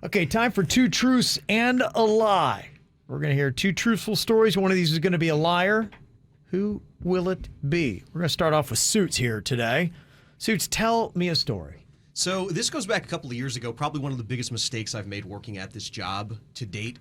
Okay, time for two truths and a lie. We're going to hear two truthful stories. One of these is going to be a liar. Who will it be? We're going to start off with Suits here today. Suits, tell me a story. So this goes back a couple of years ago, probably one of the biggest mistakes I've made working at this job to date.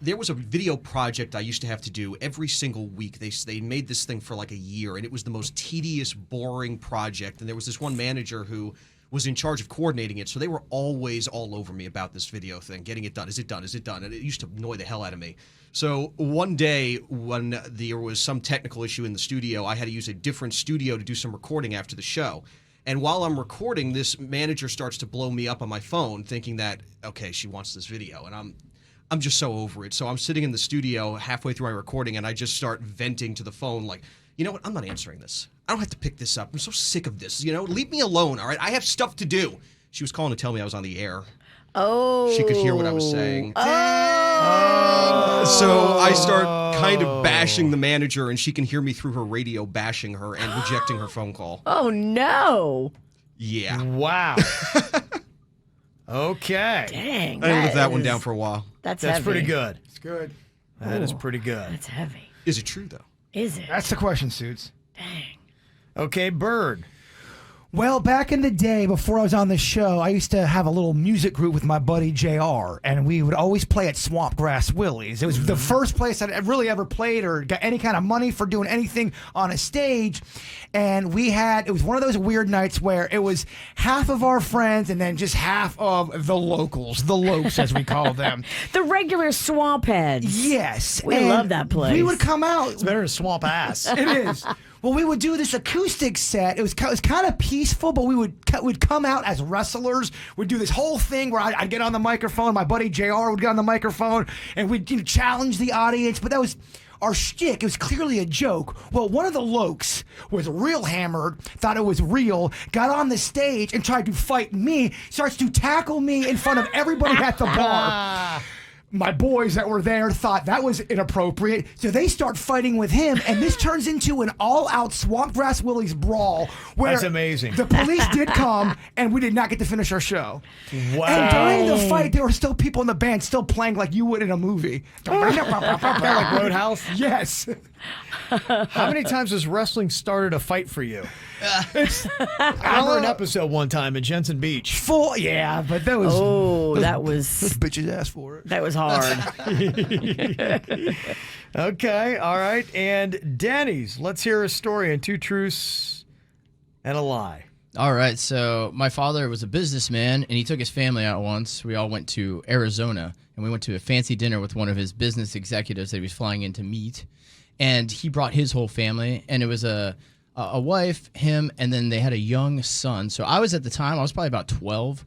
There was a video project I used to have to do every single week. They made this thing for like a year, and it was the most tedious, boring project. And there was this one manager who was in charge of coordinating it, so they were always all over me about this video thing, getting it done. Is it done? Is it done? And it used to annoy the hell out of me. So one day when there was some technical issue in the studio, I had to use a different studio to do some recording after the show. And while I'm recording, this manager starts to blow me up on my phone thinking that, okay, she wants this video. And I'm just so over it. So I'm sitting in the studio halfway through my recording, and I just start venting to the phone like, you know what? I'm not answering this. I don't have to pick this up. I'm so sick of this. Leave me alone, all right? I have stuff to do. She was calling to tell me I was on the air. Oh. She could hear what I was saying. Oh. So I start kind of bashing the manager, and she can hear me through her radio bashing her and rejecting her phone call. Oh, no. Yeah. Wow. Okay. Dang. I lived that one down for a while. That's That's heavy. pretty good. It's good. That is pretty good. That's heavy. Is it true, though? Is it? That's the question, Suits. Dang. Okay, Bird. Well, back in the day, before I was on the show, I used to have a little music group with my buddy JR, and we would always play at Swampgrass Willie's. It was the first place I'd really ever played or got any kind of money for doing anything on a stage. And it was one of those weird nights where it was half of our friends and then just half of the locals, the lokes as we call them. The regular swamp heads. Yes. We and love that place. We would come out. It's better than swamp ass. It is. Well, we would do this acoustic set. It was kind of peaceful, but we'd come out as wrestlers. We'd do this whole thing where I'd get on the microphone. My buddy JR would get on the microphone, and we'd challenge the audience. But that was our shtick. It was clearly a joke. Well, one of the lokes was real hammered, thought it was real, got on the stage and tried to fight me, starts to tackle me in front of everybody at the bar. My boys that were there thought that was inappropriate, so they start fighting with him, and this turns into an all-out Swampgrass Willie's brawl. Where That's amazing. The police did come, and we did not get to finish our show. Wow. And during the fight, there were still people in the band still playing like you would in a movie. Like Roadhouse? Yes. How many times has wrestling started a fight for you? I remember an episode one time in Jensen Beach. Yeah, but that was... that was... Those bitches asked for it. That was hard. Okay, all right. And Dennys, let's hear a story in two truths and a lie. All right, so my father was a businessman, and he took his family out once. We all went to Arizona, and we went to a fancy dinner with one of his business executives that he was flying in to meet. And he brought his whole family, and it was a wife, him, and then they had a young son. So I was at the time, I was probably about 12.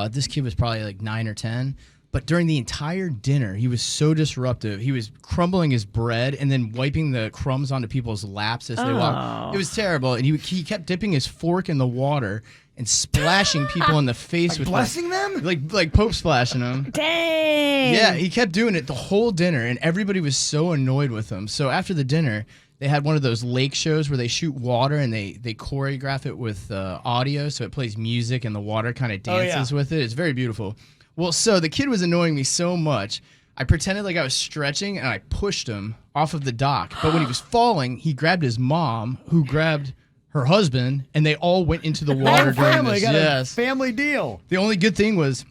This kid was probably like 9 or 10. But during the entire dinner, he was so disruptive. He was crumbling his bread and then wiping the crumbs onto people's laps as they walked. It was terrible. And he kept dipping his fork in the water and splashing people in the face with blessing them? Like Pope splashing them. Dang. Yeah, he kept doing it the whole dinner, and everybody was so annoyed with him. So after the dinner, they had one of those lake shows where they shoot water and they choreograph it with audio, so it plays music and the water kind of dances with it. It's very beautiful. Well, so the kid was annoying me so much, I pretended like I was stretching, and I pushed him off of the dock. But when he was falling, he grabbed his mom, who grabbed her husband, and they all went into the water during Family this. got Yes. a family deal. The only good thing was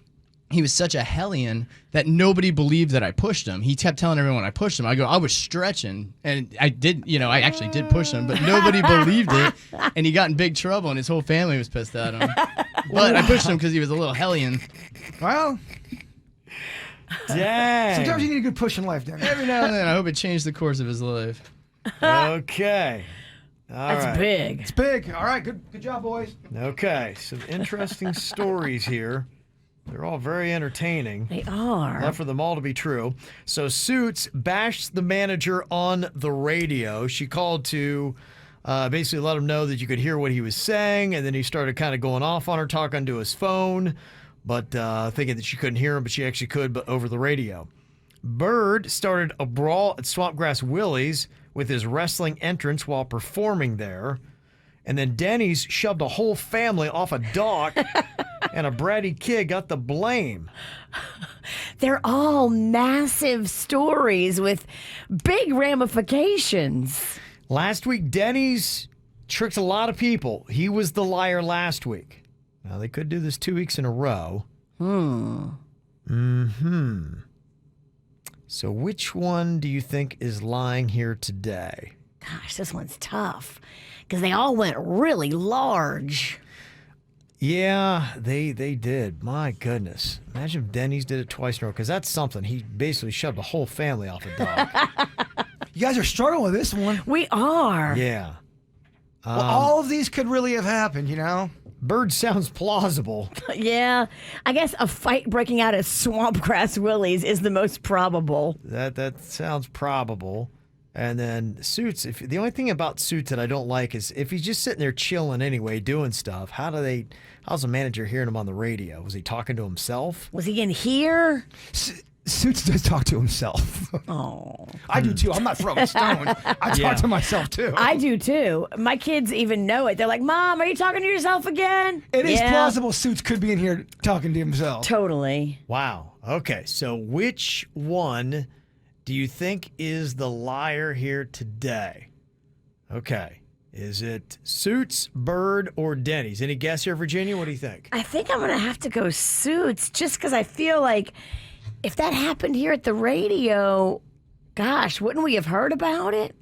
he was such a hellion that nobody believed that I pushed him. He kept telling everyone I pushed him. I was stretching, and I did, I actually did push him, but nobody believed it, and he got in big trouble, and his whole family was pissed at him. But I pushed him because he was a little hellion. Well, Dang. sometimes you need a good push in life, Dennis. Every now and then, I hope it changed the course of his life. Okay. All That's right. big. It's big. All right, good job, boys. Okay, some interesting stories here. They're all very entertaining. They are. Enough for them all to be true. So Suits bashed the manager on the radio. She called to basically let him know that you could hear what he was saying, and then he started kind of going off on her, talking to his phone, but thinking that she couldn't hear him, but she actually could, but over the radio. Bird started a brawl at Swampgrass Willie's with his wrestling entrance while performing there. And then Dennys shoved a whole family off a dock and a bratty kid got the blame. They're all massive stories with big ramifications. Last week, Dennys tricked a lot of people. He was the liar last week. Now, they could do this 2 weeks in a row. So which one do you think is lying here today? Gosh, this one's tough because they all went really large. Yeah, they did. My goodness. Imagine if Dennys did it twice in a row, because that's something. He basically shoved a whole family off a dog. You guys are struggling with this one. We are. Yeah. Well, all of these could really have happened, you know? Bird sounds plausible. Yeah. I guess a fight breaking out at Swampgrass Willie's is the most probable. That sounds probable. And then Suits, the only thing about Suits that I don't like is if he's just sitting there chilling anyway, doing stuff, how's the manager hearing him on the radio? Was he talking to himself? Was he in here? Suits does talk to himself. Oh. I do too. I'm not throwing stones. I talk to myself too. I do too. My kids even know it. They're like, Mom, are you talking to yourself again? It is plausible Suits could be in here talking to himself. Totally. Wow. Okay, so which one do you think is the liar here today? Okay. Is it Suits, Bird, or Dennys? Any guess here, Virginia? What do you think? I think I'm going to have to go Suits just because I feel like if that happened here at the radio, gosh, wouldn't we have heard about it?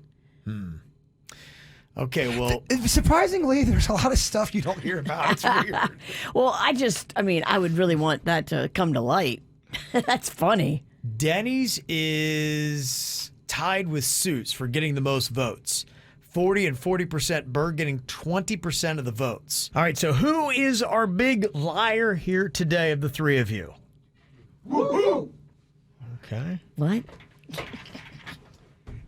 Okay, well, Surprisingly, there's a lot of stuff you don't hear about. It's weird. Well, I would really want that to come to light. That's funny. Dennys is tied with Suits for getting the most votes. 40 and 40%, Bird getting 20% of the votes. All right, so who is our big liar here today of the three of you? Woo-hoo! Okay. What?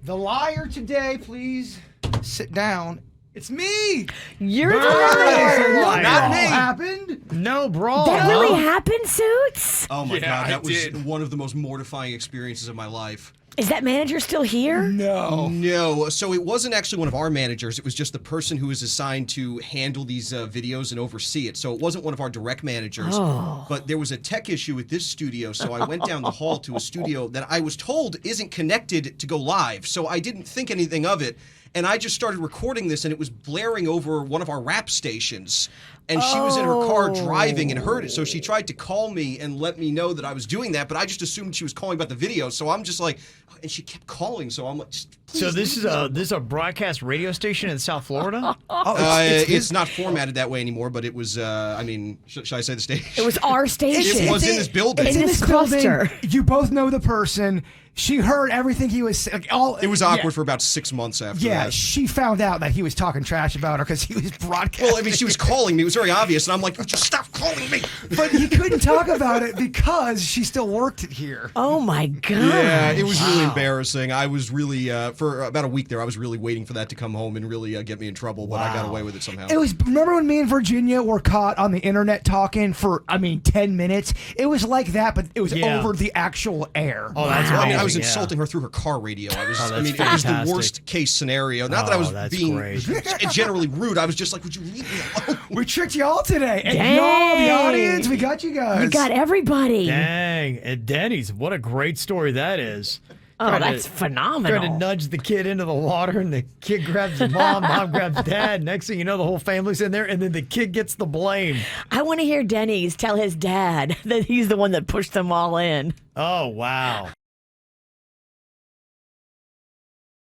The liar today, please sit down. It's me. You're the Bird! liar. Liar. Not me. Happened. No brawl. That huh? really happened, Suits? Oh my Yeah, God, that I was did. one of the most mortifying experiences of my life. Is that manager still here? No. No, so it wasn't actually one of our managers. It was just the person who was assigned to handle these videos and oversee it. So it wasn't one of our direct managers. But there was a tech issue with this studio, so I went down the hall to a studio that I was told isn't connected to go live. So I didn't think anything of it. And I just started recording this, and it was blaring over one of our rap stations. And she was in her car driving and heard it. So she tried to call me and let me know that I was doing that, but I just assumed she was calling about the video. So I'm just like, and she kept calling. So I'm like, So this is a broadcast radio station in South Florida? it's not formatted that way anymore, but it was, should I say the station? It was our station. It was in this building. It's in this building. cluster. You both know the person. She heard everything he was saying. It was awkward for about 6 months after Yeah, that. she found out that he was talking trash about her because he was broadcasting. Well, I mean, she was calling me. It was very obvious. And I'm like, just stop calling me. But he couldn't talk about it because she still worked it here. Oh my God. Yeah, it was really embarrassing. I was really, for about a week there, I was really waiting for that to come home and really get me in trouble, but I got away with it somehow. It was, remember when me and Virginia were caught on the internet talking for, 10 minutes? It was like that, but it was Yeah. over the actual air. Oh, that's I amazing. was yeah. insulting her through her car radio. I was, that's it was fantastic. the worst case scenario. Not that I was that's being great. generally rude. I was just like, would you leave me alone? We tricked y'all today. And Dang. y'all, the audience, we got you guys. You got everybody. Dang. And Dennys, what a great story that is. Oh, Trying that's to- phenomenal. Trying to nudge the kid into the water, and the kid grabs the mom, mom grabs dad. Next thing you know, the whole family's in there, and then the kid gets the blame. I want to hear Dennys tell his dad that he's the one that pushed them all in. Oh, wow.